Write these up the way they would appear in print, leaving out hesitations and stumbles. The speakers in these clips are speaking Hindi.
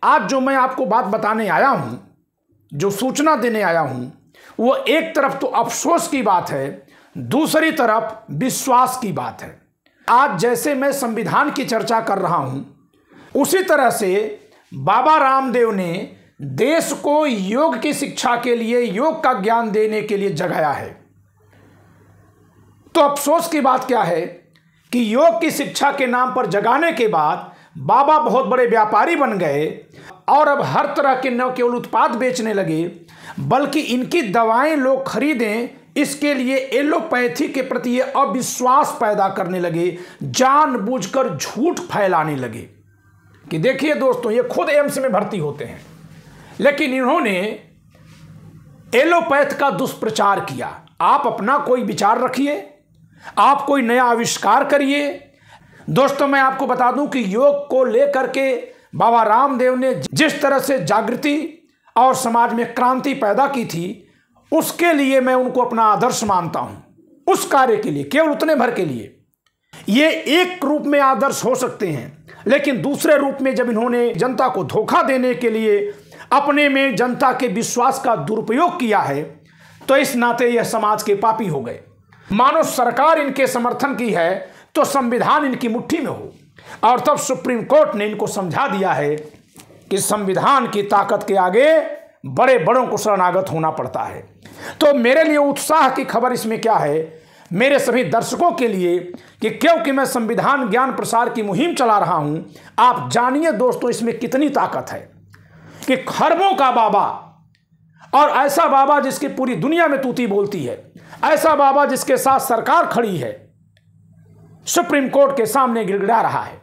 आज जो मैं आपको बात बताने आया हूं, जो सूचना देने आया हूं, वो एक तरफ तो अफसोस की बात है, दूसरी तरफ विश्वास की बात है। आज जैसे मैं संविधान की चर्चा कर रहा हूं, उसी तरह से बाबा रामदेव ने देश को योग की शिक्षा के लिए, योग का ज्ञान देने के लिए जगाया है। तो अफसोस की बात क्या है कि योग की शिक्षा के नाम पर जगाने के बाद बाबा बहुत बड़े व्यापारी बन गए और अब हर तरह के न केवल उत्पाद बेचने लगे, बल्कि इनकी दवाएं लोग खरीदें, इसके लिए एलोपैथी के प्रति ये अविश्वास पैदा करने लगे, जानबूझकर झूठ फैलाने लगे। कि देखिए दोस्तों, ये खुद एम्स में भर्ती होते हैं, लेकिन इन्होंने एलोपैथ का दुष्प्रचार किया। आप अपना कोई विचार रखिए, आप कोई नया आविष्कार करिए। दोस्तों, मैं आपको बता दूं कि योग को लेकर के बाबा रामदेव ने जिस तरह से जागृति और समाज में क्रांति पैदा की थी, उसके लिए मैं उनको अपना आदर्श मानता हूं। उस कार्य के लिए, केवल उतने भर के लिए ये एक रूप में आदर्श हो सकते हैं, लेकिन दूसरे रूप में जब इन्होंने जनता को धोखा देने के लिए अपने में जनता के विश्वास का दुरुपयोग किया है, तो इस नाते यह समाज के पापी हो गए। मानो सरकार इनके समर्थन की है तो संविधान इनकी मुट्ठी में हो, और तब सुप्रीम कोर्ट ने इनको समझा दिया है कि संविधान की ताकत के आगे बड़े बड़ों को शरणागत होना पड़ता है। तो मेरे लिए उत्साह की खबर इसमें क्या है, मेरे सभी दर्शकों के लिए, कि क्योंकि मैं संविधान ज्ञान प्रसार की मुहिम चला रहा हूं, आप जानिए दोस्तों इसमें कितनी ताकत है कि खरबों का बाबा, और ऐसा बाबा जिसकी पूरी दुनिया में तूती बोलती है, ऐसा बाबा जिसके साथ सरकार खड़ी है, सुप्रीम कोर्ट के सामने गिड़गिड़ा रहा है।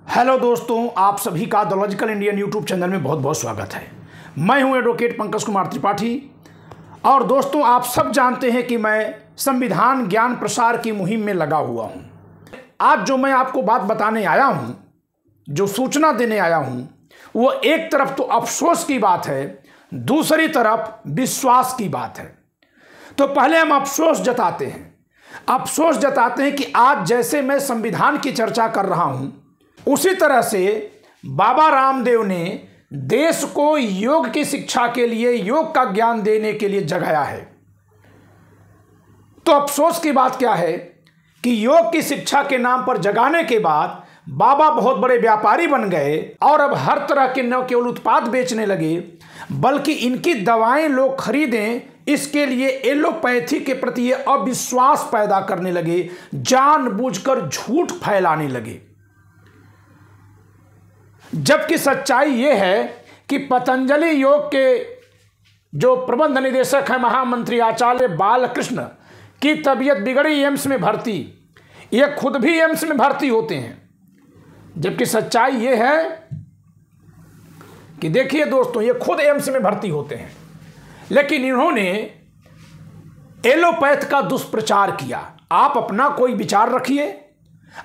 हेलो दोस्तों, आप सभी का the logical Indian YouTube channel में बहुत बहुत स्वागत है। मैं हूं एडवोकेट पंकज कुमार त्रिपाठी, और दोस्तों आप सब जानते हैं कि मैं संविधान ज्ञान प्रसार की मुहिम में लगा हुआ हूं। आज जो मैं आपको बात बताने आया हूं, जो सूचना देने आया हूं, वो एक तरफ तो अफसोस की बात है, दूसरी तरफ विश्वास की बात है। तो पहले हम अफसोस जताते हैं कि आज जैसे मैं संविधान की चर्चा कर रहा हूं, उसी तरह से बाबा रामदेव ने देश को योग की शिक्षा के लिए, योग का ज्ञान देने के लिए जगाया है। तो अफसोस की बात क्या है कि योग की शिक्षा के नाम पर जगाने के बाद बाबा बहुत बड़े व्यापारी बन गए और अब हर तरह के न केवल उत्पाद बेचने लगे, बल्कि इनकी दवाएं लोग खरीदें, इसके लिए एलोपैथी के प्रति ये अविश्वास पैदा करने लगे, जानबूझकर झूठ फैलाने लगे। जबकि सच्चाई ये है कि पतंजलि योग के जो प्रबंध निदेशक हैं, महामंत्री आचार्य बालकृष्ण की तबीयत बिगड़ी, एम्स में भर्ती, ये खुद भी एम्स में भर्ती होते हैं। जबकि सच्चाई ये है कि देखिए दोस्तों, ये खुद एम्स में भर्ती होते हैं, लेकिन इन्होंने एलोपैथ का दुष्प्रचार किया। आप अपना कोई विचार रखिए,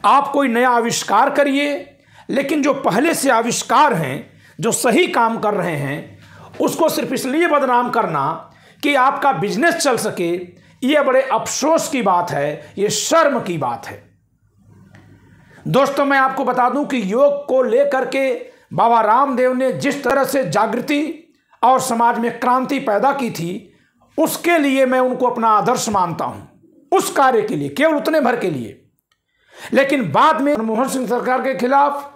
आप कोई नया आविष्कार करिए, लेकिन जो पहले से आविष्कार हैं, जो सही काम कर रहे हैं, उसको सिर्फ इसलिए बदनाम करना कि आपका बिजनेस चल सके, ये बड़े अफसोस की बात है, ये शर्म की बात है। दोस्तों, मैं आपको बता दूं कि योग को लेकर के बाबा रामदेव ने जिस तरह से जागृति और समाज में क्रांति पैदा की थी, उसके लिए मैं उनको अपना आदर्श मानता हूं। उस कार्य के लिए, केवल उतने भर के लिए। लेकिन बाद में मनमोहन सिंह सरकार के खिलाफ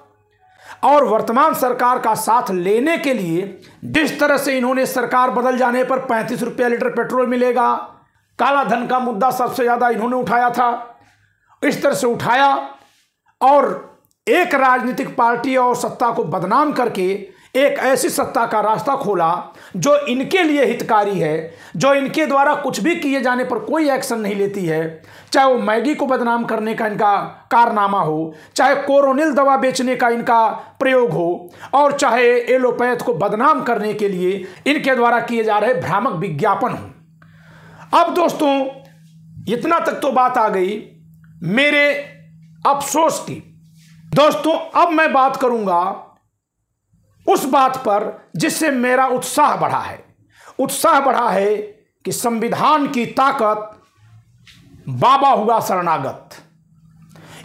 और वर्तमान सरकार का साथ लेने के लिए जिस तरह से इन्होंने सरकार बदल जाने पर 35 रुपया लीटर पेट्रोल मिलेगा, काला धन का मुद्दा सबसे ज़्यादा इन्होंने उठाया था, इस तरह से उठाया और एक राजनीतिक पार्टी और सत्ता को बदनाम करके एक ऐसी सत्ता का रास्ता खोला जो इनके लिए हितकारी है, जो इनके द्वारा कुछ भी किए जाने पर कोई एक्शन नहीं लेती है, चाहे वो मैगी को बदनाम करने का इनका कारनामा हो, चाहे कोरोनिल दवा बेचने का इनका प्रयोग हो, और चाहे एलोपैथ को बदनाम करने के लिए इनके द्वारा किए जा रहे भ्रामक विज्ञापन हो। अब दोस्तों, इतना तक तो बात आ गई मेरे अफसोस की। दोस्तों, अब मैं बात करूंगा उस बात पर जिससे मेरा उत्साह बढ़ा है। उत्साह बढ़ा है कि संविधान की ताकत, बाबा हुआ शरणागत।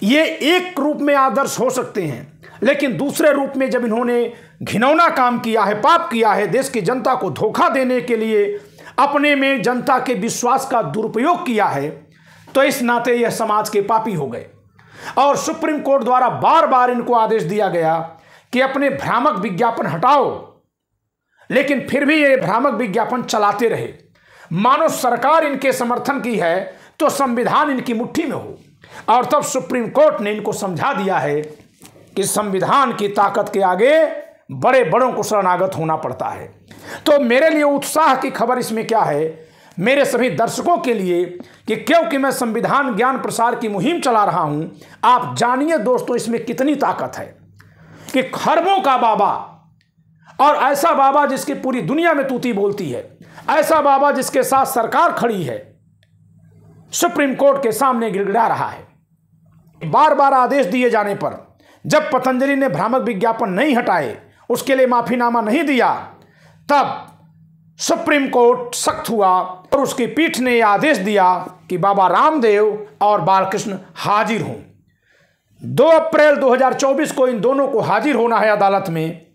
ये एक रूप में आदर्श हो सकते हैं, लेकिन दूसरे रूप में जब इन्होंने घिनौना काम किया है, पाप किया है, देश की जनता को धोखा देने के लिए अपने में जनता के विश्वास का दुरुपयोग किया है, तो इस नाते यह समाज के पापी हो गए। और सुप्रीम कोर्ट द्वारा बार बार इनको आदेश दिया गया कि अपने भ्रामक विज्ञापन हटाओ, लेकिन फिर भी ये भ्रामक विज्ञापन चलाते रहे, मानो सरकार इनके समर्थन की है तो संविधान इनकी मुट्ठी में हो। और तब सुप्रीम कोर्ट ने इनको समझा दिया है कि संविधान की ताकत के आगे बड़े बड़ों को शरणागत होना पड़ता है। तो मेरे लिए उत्साह की खबर इसमें क्या है, मेरे सभी दर्शकों के लिए, कि क्योंकि मैं संविधान ज्ञान प्रसार की मुहिम चला रहा हूं, आप जानिए दोस्तों इसमें कितनी ताकत है कि खरबों का बाबा, और ऐसा बाबा जिसकी पूरी दुनिया में तूती बोलती है, ऐसा बाबा जिसके साथ सरकार खड़ी है, सुप्रीम कोर्ट के सामने गिड़गिड़ा रहा है। बार बार आदेश दिए जाने पर जब पतंजलि ने भ्रामक विज्ञापन नहीं हटाए, उसके लिए माफीनामा नहीं दिया, तब सुप्रीम कोर्ट सख्त हुआ और उसकी पीठ ने यह आदेश दिया कि बाबा रामदेव और बालकृष्ण हाजिर हों। 2 अप्रैल 2024 को इन दोनों को हाजिर होना है अदालत में।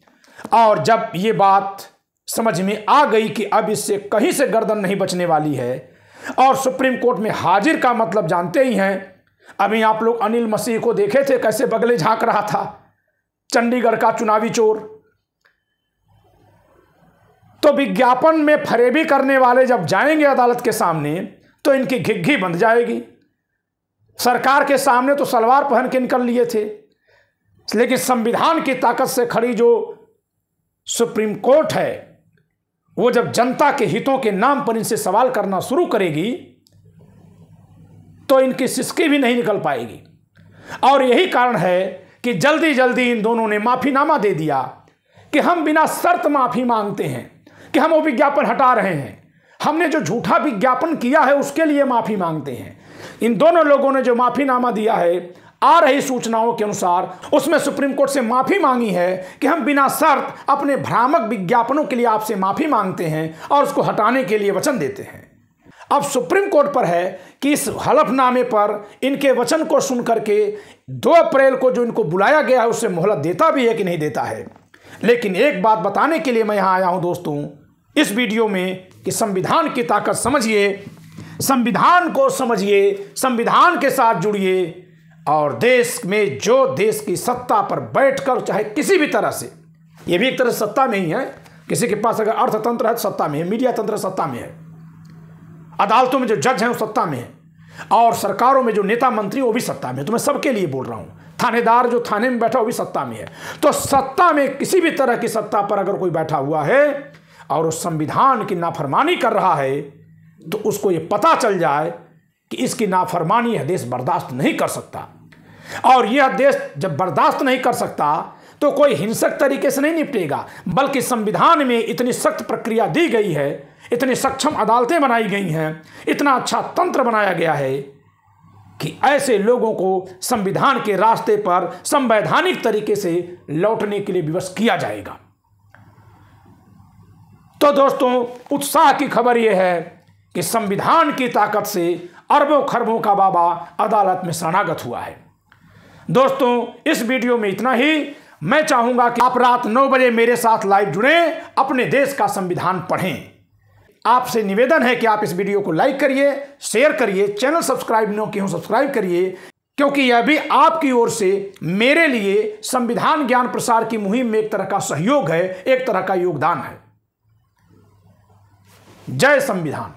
और जब ये बात समझ में आ गई कि अब इससे कहीं से गर्दन नहीं बचने वाली है, और सुप्रीम कोर्ट में हाजिर का मतलब जानते ही हैं, अभी आप लोग अनिल मसीह को देखे थे कैसे बगले झांक रहा था, चंडीगढ़ का चुनावी चोर। तो विज्ञापन में फरेबी करने वाले जब जाएंगे अदालत के सामने तो इनकी घिघी बंध जाएगी। सरकार के सामने तो सलवार पहन के निकल लिए थे, लेकिन संविधान की ताकत से खड़ी जो सुप्रीम कोर्ट है, वो जब जनता के हितों के नाम पर इनसे सवाल करना शुरू करेगी तो इनकी सिसकी भी नहीं निकल पाएगी। और यही कारण है कि जल्दी जल्दी इन दोनों ने माफीनामा दे दिया कि हम बिना शर्त माफी मांगते हैं कि हम वो विज्ञापन हटा रहे हैं, हमने जो झूठा विज्ञापन किया है उसके लिए माफी मांगते हैं। इन दोनों लोगों ने जो माफीनामा दिया है, आ रही सूचनाओं के अनुसार उसमें सुप्रीम कोर्ट से माफी मांगी है कि हम बिना शर्त अपने भ्रामक विज्ञापनों के लिए आपसे माफी मांगते हैं और उसको हटाने के लिए वचन देते हैं। अब सुप्रीम कोर्ट पर है कि इस हलफनामे पर इनके वचन को सुनकर के 2 अप्रैल को जो इनको बुलाया गया है उससे मोहलत देता भी है कि नहीं देता है। लेकिन एक बात बताने के लिए मैं यहाँ आया हूँ दोस्तों इस वीडियो में कि संविधान की ताकत समझिए, संविधान को समझिए, संविधान के साथ जुड़िए, और देश में जो देश की सत्ता पर बैठकर चाहे किसी भी तरह से, ये भी एक तरह से सत्ता में ही है, किसी के पास अगर अर्थतंत्र है तो सत्ता में है, मीडिया तंत्र सत्ता में है, अदालतों में जो जज हैं वो सत्ता में है, और सरकारों में जो नेता मंत्री वो भी सत्ता में है। तो मैं सबके लिए बोल रहा हूँ, थानेदार जो थाने में बैठा वो भी सत्ता में है। तो सत्ता में किसी भी तरह की सत्ता पर अगर कोई बैठा हुआ है और उस संविधान की नाफरमानी कर रहा है तो उसको ये पता चल जाए कि इसकी नाफरमानी यह देश बर्दाश्त नहीं कर सकता। और यह देश जब बर्दाश्त नहीं कर सकता तो कोई हिंसक तरीके से नहीं निपटेगा, बल्कि संविधान में इतनी सख्त प्रक्रिया दी गई है, इतनी सक्षम अदालतें बनाई गई हैं, इतना अच्छा तंत्र बनाया गया है कि ऐसे लोगों को संविधान के रास्ते पर संवैधानिक तरीके से लौटने के लिए विवश किया जाएगा। तो दोस्तों उत्साह की खबर यह है कि संविधान की ताकत से अरबों खरबों का बाबा अदालत में शरणागत हुआ है। दोस्तों इस वीडियो में इतना ही। मैं चाहूंगा कि आप रात 9 बजे मेरे साथ लाइव जुड़ें, अपने देश का संविधान पढ़ें। आपसे निवेदन है कि आप इस वीडियो को लाइक करिए, शेयर करिए, चैनल सब्सक्राइब न किए हो सब्सक्राइब करिए, क्योंकि यह भी आपकी ओर से मेरे लिए संविधान ज्ञान प्रसार की मुहिम में एक तरह का सहयोग है, एक तरह का योगदान है। जय संविधान।